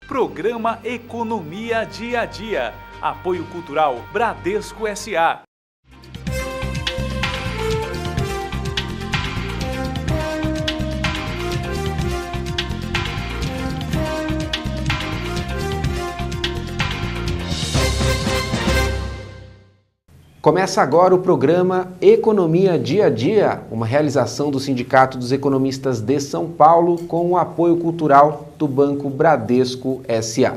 Programa Economia Dia a Dia. Apoio Cultural Bradesco S.A. Começa agora o programa Economia Dia a Dia, uma realização do Sindicato dos Economistas de São Paulo com o apoio cultural do Banco Bradesco S.A.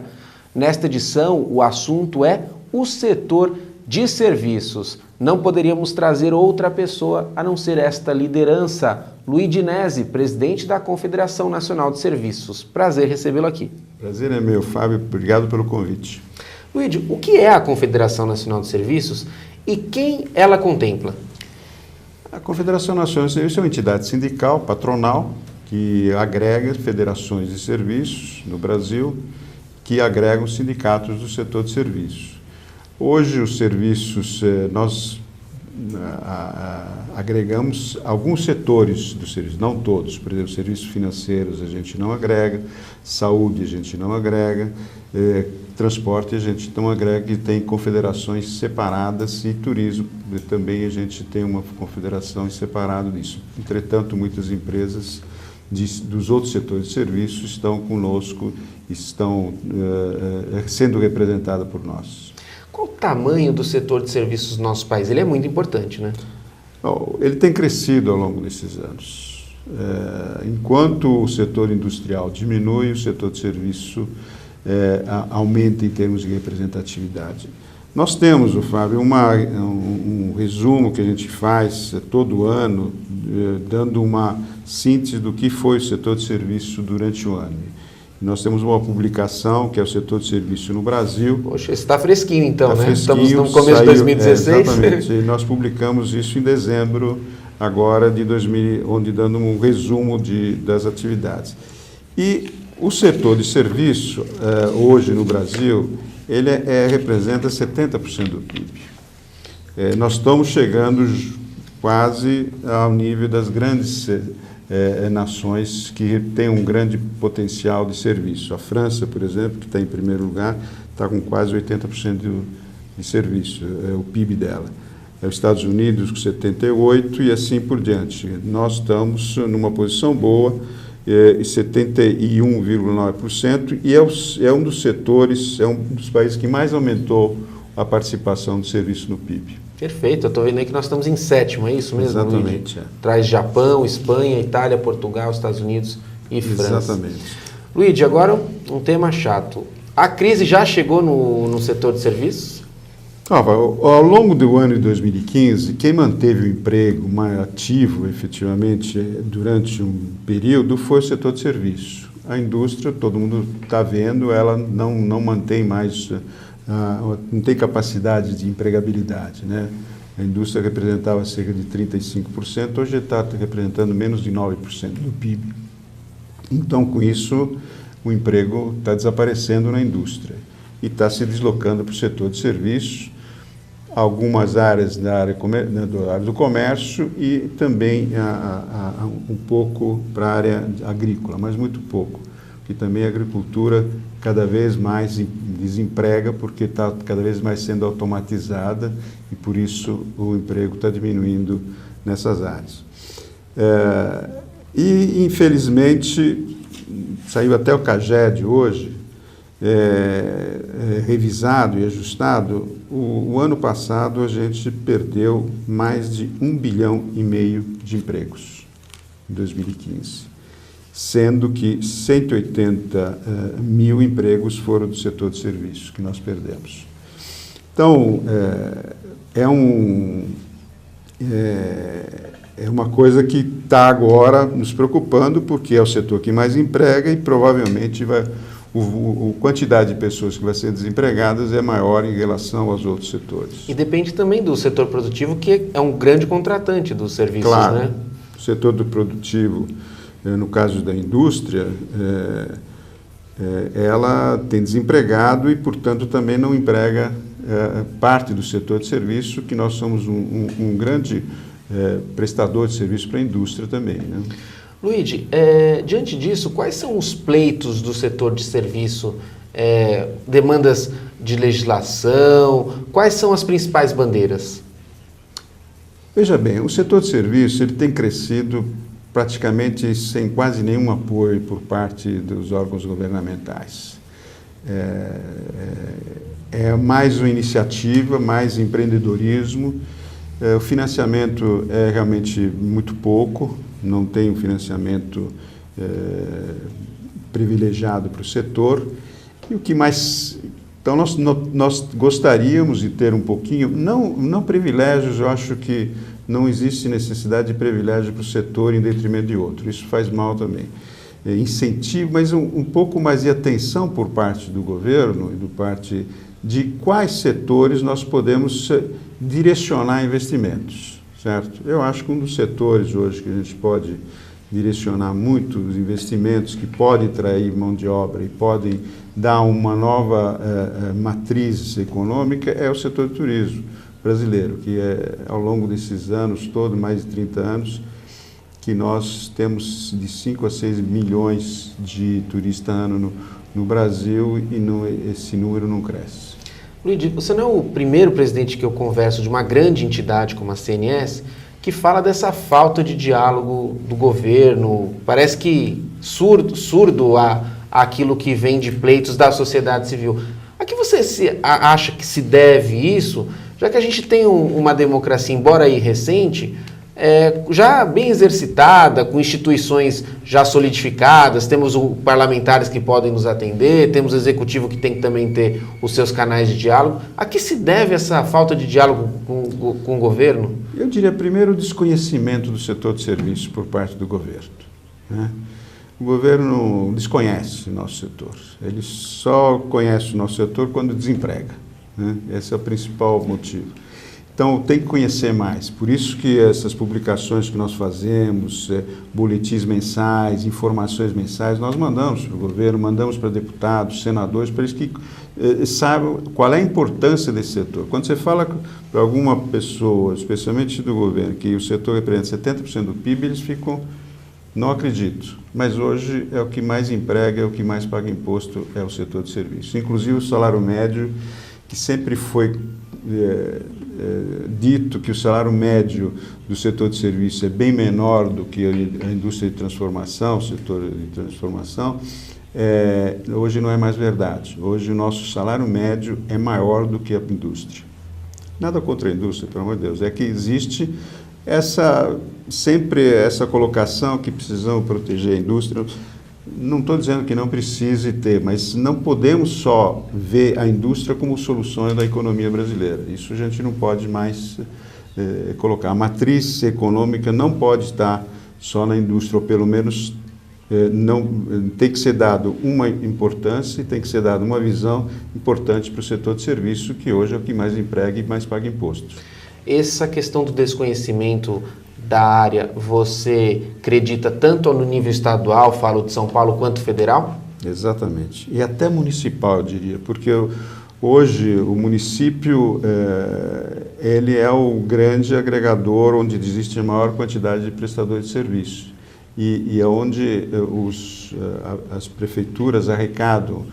Nesta edição, o assunto é o setor de serviços. Não poderíamos trazer outra pessoa a não ser esta liderança, Luigi Nesi, presidente da Confederação Nacional de Serviços. Prazer recebê-lo aqui. Prazer é meu, Fábio. Obrigado pelo convite. Luigi, o que é a Confederação Nacional de Serviços e quem ela contempla? A Confederação Nacional de Serviços é uma entidade sindical, patronal, que agrega federações de serviços no Brasil, que agregam sindicatos do setor de serviços. Hoje, os serviços, nós agregamos alguns setores do serviço, não todos. Por exemplo, serviços financeiros a gente não agrega, saúde a gente não agrega, transporte a gente não agrega, e tem confederações separadas, e turismo também a gente tem uma confederação separada disso. Entretanto, muitas empresas dos outros setores de serviços estão conosco, estão sendo representadas por nós. Qual o tamanho do setor de serviços no nosso país? Ele é muito importante, né? Ele tem crescido ao longo desses anos. Enquanto o setor industrial diminui, o setor de serviço aumenta em termos de representatividade. Nós temos, Fábio, um resumo que a gente faz todo ano, dando uma síntese do que foi o setor de serviço durante o ano. Nós temos uma publicação, que é o setor de serviço no Brasil. Poxa, está fresquinho então, né? Fresquinho, estamos no começo de 2016. Exatamente, e nós publicamos isso em dezembro agora de 2000, onde dando um resumo das atividades. E o setor de serviço, hoje no Brasil, ele representa 70% do PIB. Nós estamos chegando quase ao nível das grandes nações que têm um grande potencial de serviço. A França, por exemplo, que está em primeiro lugar, está com quase 80% de serviço, o PIB dela. Os Estados Unidos com 78% e assim por diante. Nós estamos numa posição boa, 71,9%, e é um dos setores, é um dos países que mais aumentou a participação do serviço no PIB. Perfeito, eu estou vendo aí que nós estamos em sétimo, é isso mesmo? Exatamente. Traz Japão, Espanha, Itália, Portugal, Estados Unidos e França. Exatamente. Luigi, agora um tema chato. A crise já chegou no setor de serviços? Ao longo do ano de 2015, quem manteve o emprego mais ativo, efetivamente, durante um período, foi o setor de serviços. A indústria, todo mundo está vendo, ela não mantém mais, não tem capacidade de empregabilidade, né? A indústria representava cerca de 35%, hoje está representando menos de 9% do PIB. Então, com isso, o emprego está desaparecendo na indústria e está se deslocando para o setor de serviços, algumas áreas da área do comércio e também um pouco para a área agrícola, mas muito pouco, porque também a agricultura cada vez mais desemprega, porque está cada vez mais sendo automatizada e por isso o emprego está diminuindo nessas áreas. E infelizmente saiu até o CAGED hoje, revisado e ajustado. O ano passado a gente perdeu mais de 1,5 bilhão de empregos em 2015, sendo que 180 mil empregos foram do setor de serviços que nós perdemos. Então, é uma coisa que está agora nos preocupando, porque é o setor que mais emprega e provavelmente a quantidade de pessoas que vai ser desempregadas é maior em relação aos outros setores. E depende também do setor produtivo, que é um grande contratante dos serviços, claro, né? O setor do produtivo, no caso da indústria, ela tem desempregado e, portanto, também não emprega parte do setor de serviço, que nós somos um grande prestador de serviço para a indústria também, né? Luigi, diante disso, quais são os pleitos do setor de serviço, demandas de legislação, quais são as principais bandeiras? Veja bem, o setor de serviço ele tem crescido praticamente sem quase nenhum apoio por parte dos órgãos governamentais. É mais uma iniciativa, mais empreendedorismo. O financiamento é realmente muito pouco, não tem um financiamento privilegiado para o setor. E o que mais... Então, nós gostaríamos de ter um pouquinho, não privilégios, eu acho que não existe necessidade de privilégio para o setor em detrimento de outro, isso faz mal também. Incentivo, mas um pouco mais de atenção por parte do governo e do parte de quais setores nós podemos direcionar investimentos, certo? Eu acho que um dos setores hoje que a gente pode direcionar muito os investimentos, que podem trair mão de obra e podem dar uma nova matriz econômica, é o setor de turismo brasileiro, que ao longo desses anos todos, mais de 30 anos, que nós temos de 5 a 6 milhões de turistas ano no Brasil e esse número não cresce. Luigi, você não é o primeiro presidente que eu converso de uma grande entidade como a CNS que fala dessa falta de diálogo do governo, parece que surdo àquilo que vem de pleitos da sociedade civil. A que você acha que se deve isso, já que a gente tem uma democracia, embora aí recente, já bem exercitada, com instituições já solidificadas, temos parlamentares que podem nos atender, temos o executivo que tem que também ter os seus canais de diálogo. A que se deve essa falta de diálogo com o governo? Eu diria, primeiro, o desconhecimento do setor de serviço por parte do governo, né? O governo desconhece o nosso setor, ele só conhece o nosso setor quando desemprega, né? Esse é o principal motivo. Então, tem que conhecer mais. Por isso que essas publicações que nós fazemos, boletins mensais, informações mensais, nós mandamos para o governo, mandamos para deputados, senadores, para eles que saibam qual é a importância desse setor. Quando você fala para alguma pessoa, especialmente do governo, que o setor representa 70% do PIB, eles ficam, não acredito. Mas hoje é o que mais emprega, é o que mais paga imposto, é o setor de serviço. Inclusive o salário médio, que sempre foi... dito que o salário médio do setor de serviço é bem menor do que a indústria de transformação, o setor de transformação, hoje não é mais verdade. Hoje o nosso salário médio é maior do que a indústria. Nada contra a indústria, pelo amor de Deus, é que existe sempre essa colocação que precisamos proteger a indústria. Não estou dizendo que não precise ter, mas não podemos só ver a indústria como solução da economia brasileira. Isso a gente não pode mais colocar. A matriz econômica não pode estar só na indústria, ou pelo menos tem que ser dado uma importância e tem que ser dada uma visão importante para o setor de serviço, que hoje é o que mais emprega e mais paga imposto. Essa questão do desconhecimento da área, você acredita tanto no nível estadual, falo de São Paulo, quanto federal? Exatamente. E até municipal, eu diria, porque hoje o município ele é o grande agregador onde existe a maior quantidade de prestadores de serviço. E é onde as prefeituras arrecadam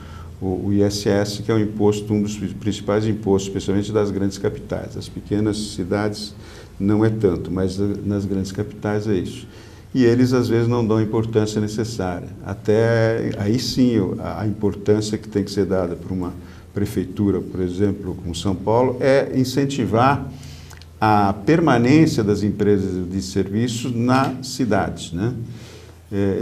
o ISS, que é um dos principais impostos, especialmente das grandes capitais. As pequenas cidades não é tanto, mas nas grandes capitais é isso. E eles, às vezes, não dão a importância necessária. Até aí sim, a importância que tem que ser dada por uma prefeitura, por exemplo, como São Paulo, é incentivar a permanência das empresas de serviços nas cidades, né?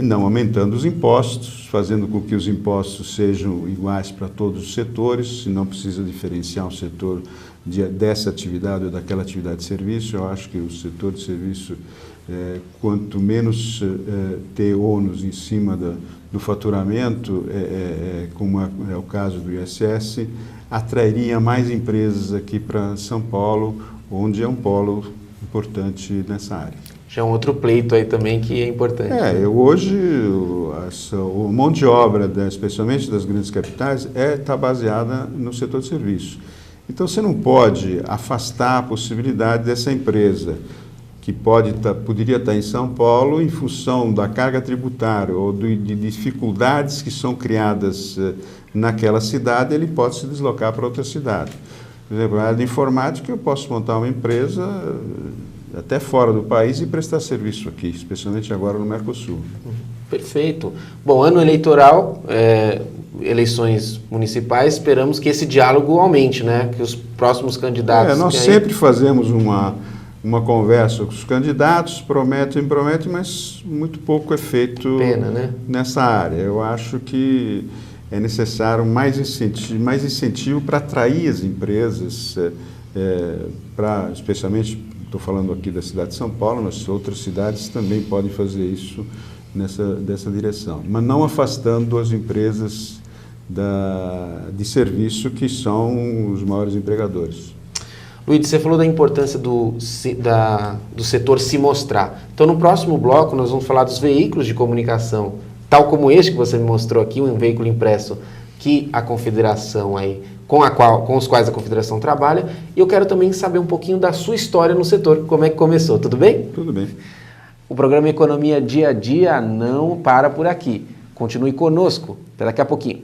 Não aumentando os impostos, fazendo com que os impostos sejam iguais para todos os setores, se não precisa diferenciar um setor dessa atividade ou daquela atividade de serviço. Eu acho que o setor de serviço, quanto menos ter ônus em cima do faturamento, como é o caso do ISS, atrairia mais empresas aqui para São Paulo, onde é um polo importante nessa área. Já é um outro pleito aí também que é importante. Hoje o mão de obra, especialmente das grandes capitais, está baseada no setor de serviço. Então você não pode afastar a possibilidade dessa empresa que poderia estar em São Paulo, em função da carga tributária ou de dificuldades que são criadas naquela cidade, ele pode se deslocar para outra cidade. Por exemplo, na área de informática, eu posso montar uma empresa até fora do país e prestar serviço aqui, especialmente agora no Mercosul. Perfeito. Bom, ano eleitoral, eleições municipais, esperamos que esse diálogo aumente, né? Que os próximos candidatos... nós sempre fazemos uma conversa com os candidatos, prometem, mas muito pouco é feito nessa área. Eu acho que é necessário mais incentivo para atrair as empresas, especialmente, estou falando aqui da cidade de São Paulo, mas outras cidades também podem fazer isso dessa direção, mas não afastando as empresas de serviço que são os maiores empregadores. Luiz, você falou da importância do setor se mostrar. Então, no próximo bloco, nós vamos falar dos veículos de comunicação, tal como este que você me mostrou aqui, um veículo impresso que a Confederação com os quais a Confederação trabalha. E eu quero também saber um pouquinho da sua história no setor, como é que começou, tudo bem? Tudo bem. O programa Economia Dia a Dia não para por aqui. Continue conosco, até daqui a pouquinho.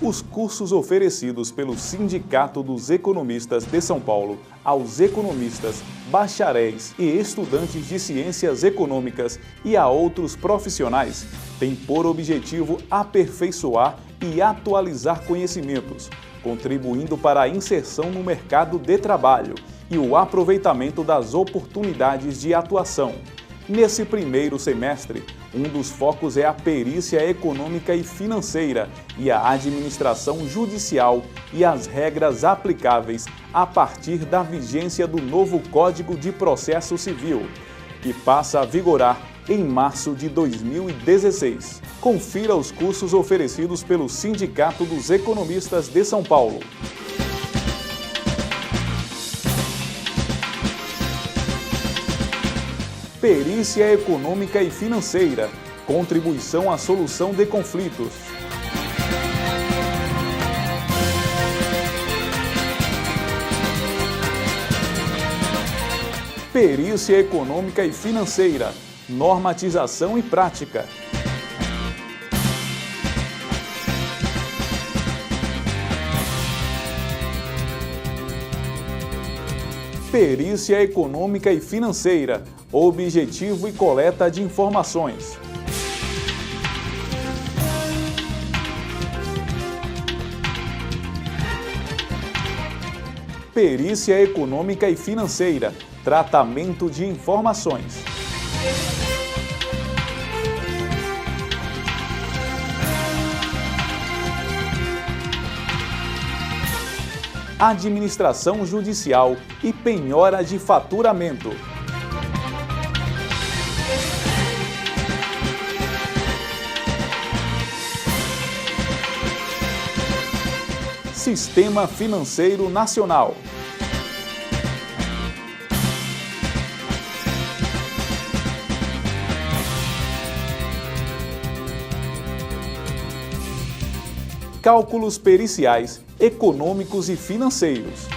Os cursos oferecidos pelo Sindicato dos Economistas de São Paulo aos economistas, bacharéis e estudantes de ciências econômicas e a outros profissionais têm por objetivo aperfeiçoar e atualizar conhecimentos, contribuindo para a inserção no mercado de trabalho e o aproveitamento das oportunidades de atuação. Nesse primeiro semestre, um dos focos é a perícia econômica e financeira e a administração judicial e as regras aplicáveis a partir da vigência do novo Código de Processo Civil, que passa a vigorar em março de 2016. Confira os cursos oferecidos pelo Sindicato dos Economistas de São Paulo. Perícia econômica e financeira, contribuição à solução de conflitos. Perícia econômica e financeira, normatização e prática. Perícia econômica e financeira, objetivo e coleta de informações. Perícia econômica e financeira, tratamento de informações. Administração judicial e penhora de faturamento. Sistema Financeiro Nacional. Cálculos periciais, econômicos e financeiros.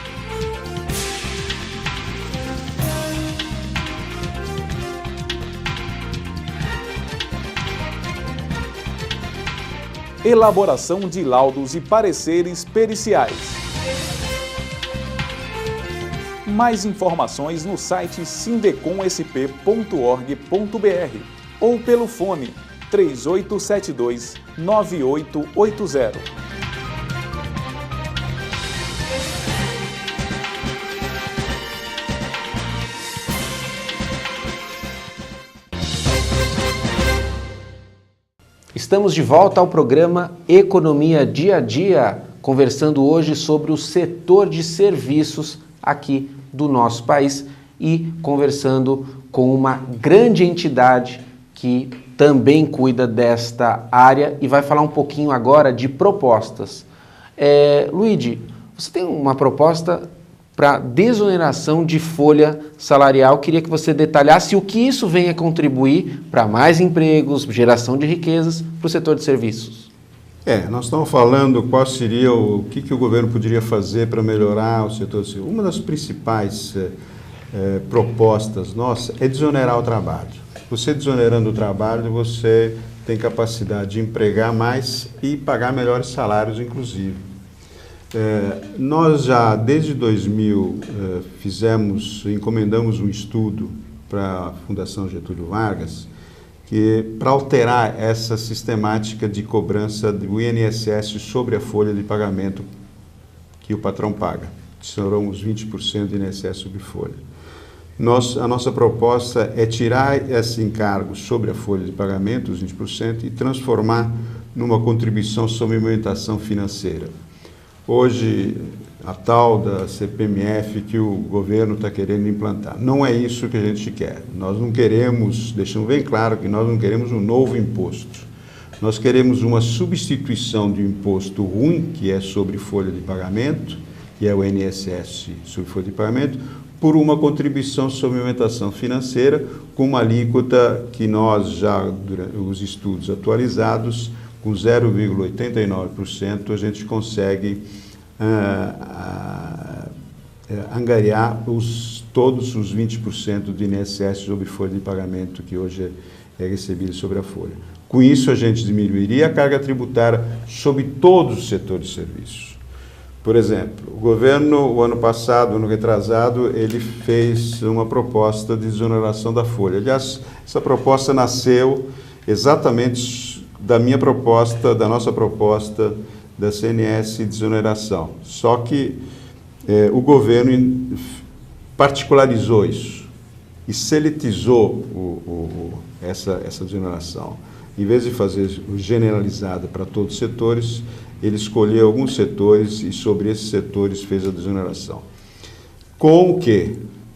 Elaboração de laudos e pareceres periciais. Mais informações no site sindecomsp.org.br ou pelo fone 3872-9880. Estamos de volta ao programa Economia Dia a Dia, conversando hoje sobre o setor de serviços aqui do nosso país e conversando com uma grande entidade que também cuida desta área e vai falar um pouquinho agora de propostas. Luigi, você tem uma proposta para desoneração de folha salarial. Queria que você detalhasse o que isso vem a contribuir para mais empregos, geração de riquezas para o setor de serviços. Nós estamos falando qual seria o que o governo poderia fazer para melhorar o setor civil. Uma das principais propostas nossas é desonerar o trabalho. Você desonerando o trabalho, você tem capacidade de empregar mais e pagar melhores salários, inclusive. Nós já, desde 2000, encomendamos um estudo para a Fundação Getúlio Vargas, para alterar essa sistemática de cobrança do INSS sobre a folha de pagamento que o patrão paga. Serão uns 20% de INSS sobre folha. A nossa proposta é tirar esse encargo sobre a folha de pagamento, os 20%, e transformar numa contribuição sobre movimentação financeira. Hoje, a tal da CPMF que o governo está querendo implantar. Não é isso que a gente quer. Nós não queremos, deixando bem claro que nós não queremos um novo imposto. Nós queremos uma substituição de um imposto ruim, que é sobre folha de pagamento, que é o INSS sobre folha de pagamento, por uma contribuição sobre movimentação financeira, com uma alíquota que nós já, durante os estudos atualizados, com 0,89%, a gente consegue angariar todos os 20% do INSS sobre folha de pagamento que hoje é recebido sobre a folha. Com isso, a gente diminuiria a carga tributária sobre todos os setores de serviços. Por exemplo, o governo, o ano passado, ano retrasado, ele fez uma proposta de desoneração da folha. Aliás, essa proposta nasceu exatamente da minha proposta, da nossa proposta da CNS de desoneração. Só que o governo particularizou isso e seletizou essa desoneração. Em vez de fazer generalizada para todos os setores, ele escolheu alguns setores e sobre esses setores fez a desoneração. Com o quê?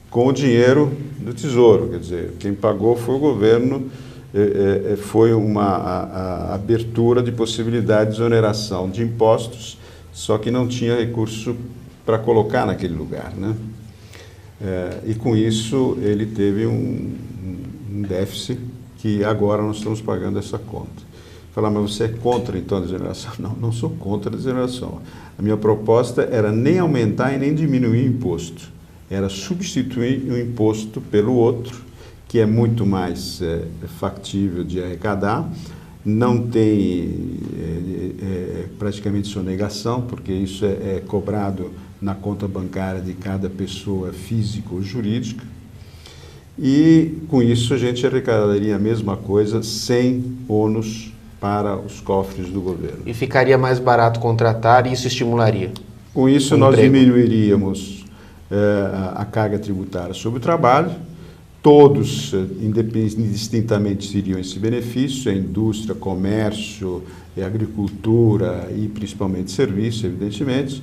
Com o dinheiro do Tesouro, quer dizer, quem pagou foi o governo, foi uma abertura de possibilidade de desoneração de impostos, só que não tinha recurso para colocar naquele lugar, né? E com isso ele teve um déficit que agora nós estamos pagando essa conta. Falar, mas você é contra então a desoneração? Não, não sou contra a desoneração. A minha proposta era nem aumentar e nem diminuir o imposto. Era substituir um imposto pelo outro, que é muito mais factível de arrecadar, não tem praticamente sonegação, porque isso é cobrado na conta bancária de cada pessoa física ou jurídica, e com isso a gente arrecadaria a mesma coisa sem ônus para os cofres do governo. E ficaria mais barato contratar e isso estimularia? Com isso nós diminuiríamos a carga tributária sobre o trabalho, todos, indistintamente, teriam esse benefício, a indústria, comércio, agricultura e principalmente serviço, evidentemente,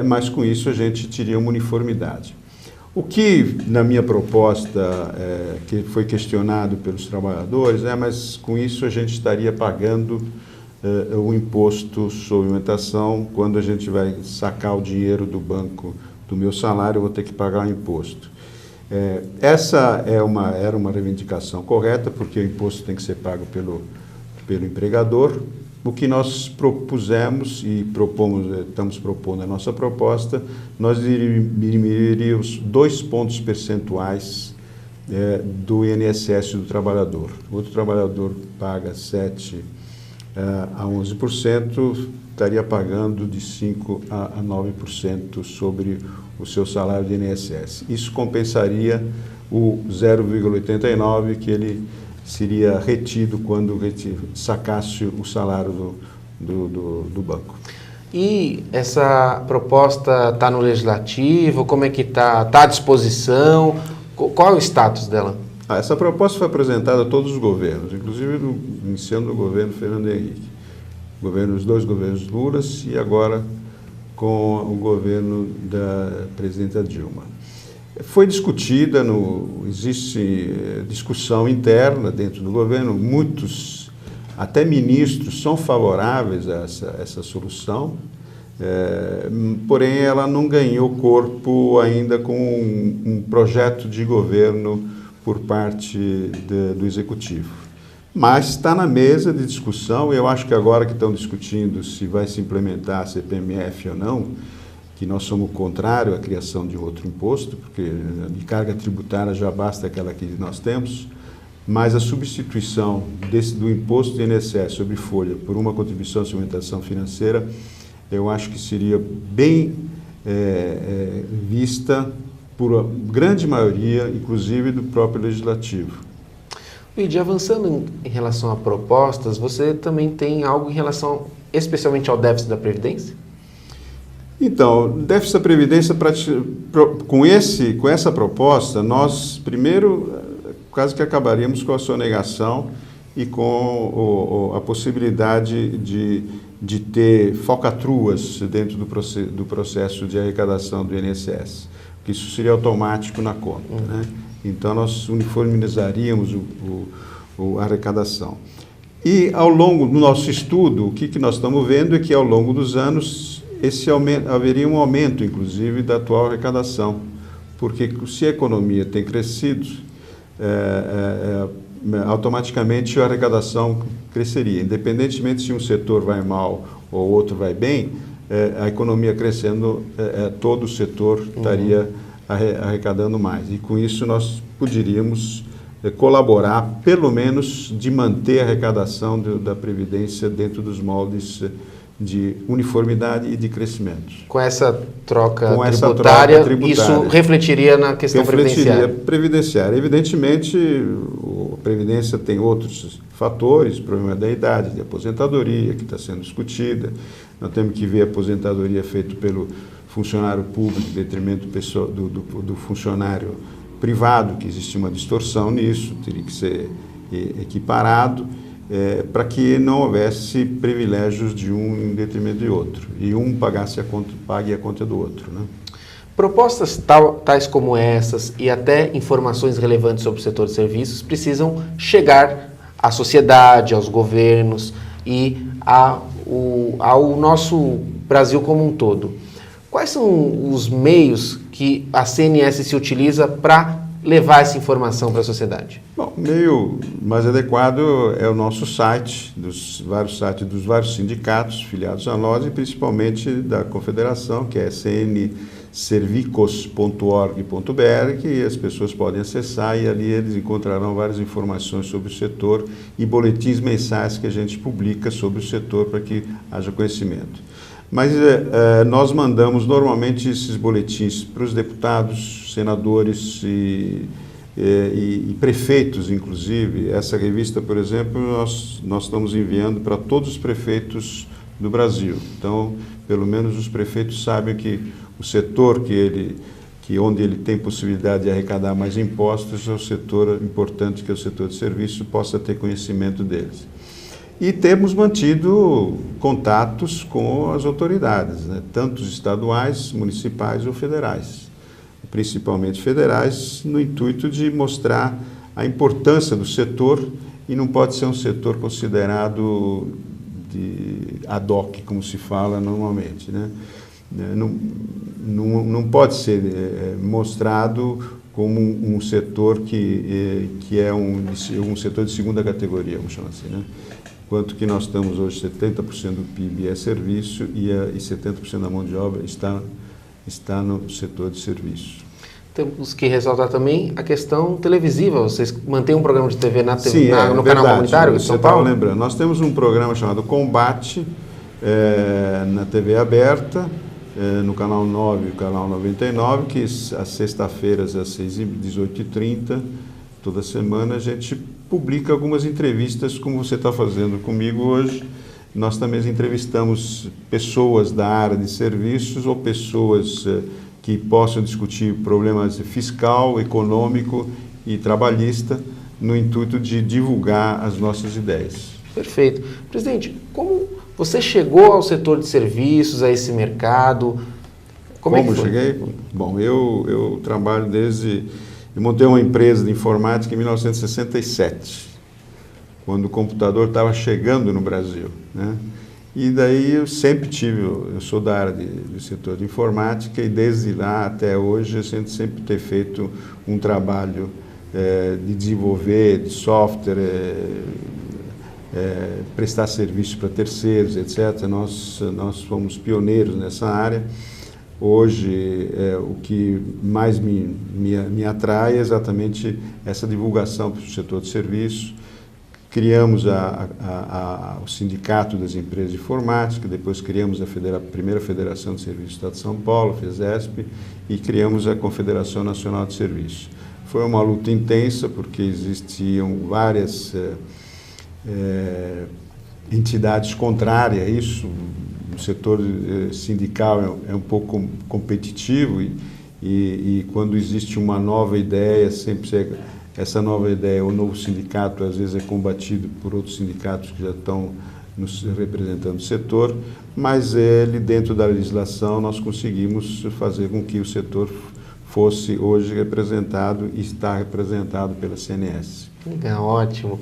mas com isso a gente teria uma uniformidade. O que, na minha proposta, que foi questionado pelos trabalhadores, mas com isso a gente estaria pagando o imposto sobre alimentação, quando a gente vai sacar o dinheiro do banco do meu salário, eu vou ter que pagar o imposto. Essa era uma reivindicação correta, porque o imposto tem que ser pago pelo empregador. O que nós propusemos e estamos propondo a nossa proposta, nós diminuiríamos 2 pontos percentuais do INSS do trabalhador. O outro trabalhador paga 7% a 11%, estaria pagando de 5% a 9% sobre o seu salário de INSS. Isso compensaria o 0,89% que ele seria retido quando sacasse o salário do banco. E essa proposta está no Legislativo? Como é que está? Está à disposição? Qual é o status dela? Essa proposta foi apresentada a todos os governos, inclusive iniciando no governo Fernando Henrique. Os 2 governos Lula e agora com o governo da presidenta Dilma. Foi discutida, existe discussão interna dentro do governo, muitos, até ministros, são favoráveis a essa solução, porém ela não ganhou corpo ainda com um projeto de governo por parte do Executivo. Mas está na mesa de discussão. Eu acho que agora que estão discutindo se vai se implementar a CPMF ou não, que nós somos contrário à criação de outro imposto, porque de carga tributária já basta aquela que nós temos, mas a substituição do imposto de INSS sobre folha por uma contribuição de suplementação financeira, eu acho que seria bem vista por a grande maioria, inclusive do próprio Legislativo. Luigi, avançando em relação a propostas, você também tem algo em relação especialmente ao déficit da Previdência? Então, déficit da Previdência, com essa proposta, nós primeiro quase que acabaríamos com a sonegação e com a possibilidade de ter falcatruas dentro do processo de arrecadação do INSS, que isso seria automático na conta, né? Então, nós uniformizaríamos a arrecadação. E, ao longo do nosso estudo, o que nós estamos vendo é que, ao longo dos anos, haveria um aumento, inclusive, da atual arrecadação, porque se a economia tem crescido, automaticamente a arrecadação cresceria. Independentemente se um setor vai mal ou outro vai bem, a economia crescendo, todo o setor estaria arrecadando mais. E com isso nós poderíamos colaborar, pelo menos, de manter a arrecadação da Previdência dentro dos moldes de uniformidade e de crescimento. Com essa troca tributária, isso refletiria na questão previdenciária. Evidentemente, a Previdência tem outros fatores, problema da idade, de aposentadoria, que está sendo discutida. Nós temos que ver a aposentadoria feita pelo funcionário público em detrimento do funcionário privado, que existe uma distorção nisso, teria que ser equiparado, para que não houvesse privilégios de um em detrimento de outro, e um pague a conta do outro, né? Propostas tais como essas e até informações relevantes sobre o setor de serviços precisam chegar à sociedade, aos governos e ao nosso Brasil como um todo. Quais são os meios que a CNS se utiliza para levar essa informação para a sociedade? Bom, o meio mais adequado é o nosso site, dos vários sindicatos filiados a nós e principalmente da Confederação, que é cnservicos.org.br, que as pessoas podem acessar e ali eles encontrarão várias informações sobre o setor e boletins mensais que a gente publica sobre o setor para que haja conhecimento. Mas nós mandamos normalmente esses boletins para os deputados, senadores e prefeitos, inclusive. Essa revista, por exemplo, nós estamos enviando para todos os prefeitos do Brasil. Então, pelo menos os prefeitos sabem que o setor onde ele tem possibilidade de arrecadar mais impostos é o setor importante, que é o setor de serviço, possa ter conhecimento deles. E temos mantido contatos com as autoridades, né? Tanto estaduais, municipais ou federais, principalmente federais, no intuito de mostrar a importância do setor, e não pode ser um setor considerado ad hoc, como se fala normalmente, né? Não pode ser mostrado como um setor que é um setor de segunda categoria, vamos chamar assim, né? Quanto que nós estamos hoje, 70% do PIB é serviço e 70% da mão de obra está no setor de serviço. Temos que ressaltar também a questão televisiva. Vocês mantêm um programa de TV no verdade, canal comunitário de São Paulo? Você estava lembrando. Nós temos um programa chamado Combate, na TV aberta, no canal 9 e o canal 99, que às sextas-feiras, às 18h30, toda semana, a gente publica algumas entrevistas, como você está fazendo comigo hoje. Nós também entrevistamos pessoas da área de serviços ou pessoas que possam discutir problemas fiscal, econômico e trabalhista, no intuito de divulgar as nossas ideias. Perfeito. Presidente, como você chegou ao setor de serviços, a esse mercado? Como é que foi? Cheguei? Bom, eu trabalho Eu montei uma empresa de informática em 1967, quando o computador estava chegando no Brasil, né? E daí eu sempre eu sou da área do setor de informática e desde lá até hoje a gente sempre tem feito um trabalho de desenvolver de software, prestar serviço para terceiros, etc. Nós fomos pioneiros nessa área. Hoje, o que mais me atrai é exatamente essa divulgação para o setor de serviços. Criamos o Sindicato das Empresas de Informática, depois criamos a primeira Federação de Serviços do Estado de São Paulo, a FESESP, e criamos a Confederação Nacional de Serviços. Foi uma luta intensa, porque existiam várias entidades contrárias a isso. O setor sindical é um pouco competitivo e quando existe uma nova ideia, sempre essa nova ideia, o novo sindicato, às vezes é combatido por outros sindicatos que já estão representando o setor, mas dentro da legislação nós conseguimos fazer com que o setor fosse hoje representado e está representado pela CNS. Legal, ótimo.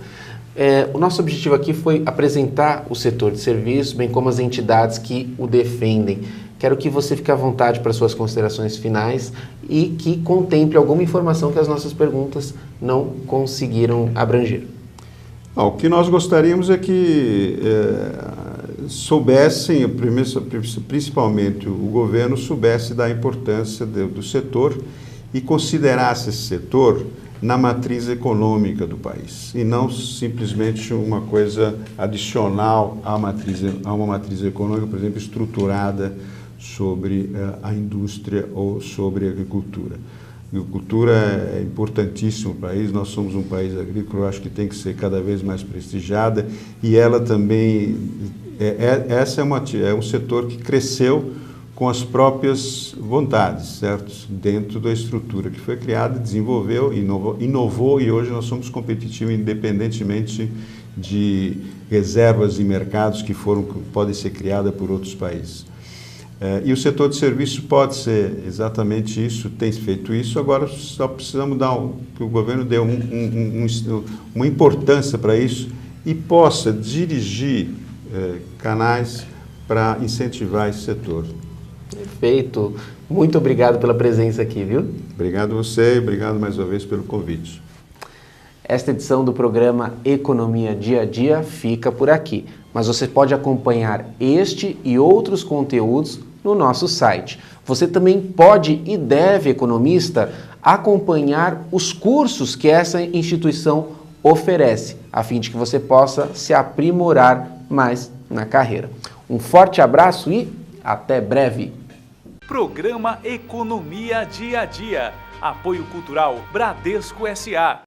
O nosso objetivo aqui foi apresentar o setor de serviços, bem como as entidades que o defendem. Quero que você fique à vontade para suas considerações finais e que contemple alguma informação que as nossas perguntas não conseguiram abranger. O que nós gostaríamos é que soubessem, principalmente o governo, soubesse da importância do setor e considerasse esse setor na matriz econômica do país, e não simplesmente uma coisa adicional a uma matriz econômica, por exemplo, estruturada sobre a indústria ou sobre a agricultura. A agricultura é importantíssima para o país, nós somos um país agrícola, eu acho que tem que ser cada vez mais prestigiada, e ela também, é um setor que cresceu com as próprias vontades, certo? Dentro da estrutura que foi criada, desenvolveu, inovou e hoje nós somos competitivos independentemente de reservas e mercados que podem ser criadas por outros países. E o setor de serviços pode ser exatamente isso, tem feito isso, agora só precisamos que o governo dê uma importância para isso e possa dirigir canais para incentivar esse setor. Perfeito. Muito obrigado pela presença aqui, viu? Obrigado a você e obrigado mais uma vez pelo convite. Esta edição do programa Economia Dia a Dia fica por aqui, mas você pode acompanhar este e outros conteúdos no nosso site. Você também pode e deve, economista, acompanhar os cursos que essa instituição oferece, a fim de que você possa se aprimorar mais na carreira. Um forte abraço e até breve! Programa Economia Dia a Dia. Apoio Cultural Bradesco S.A.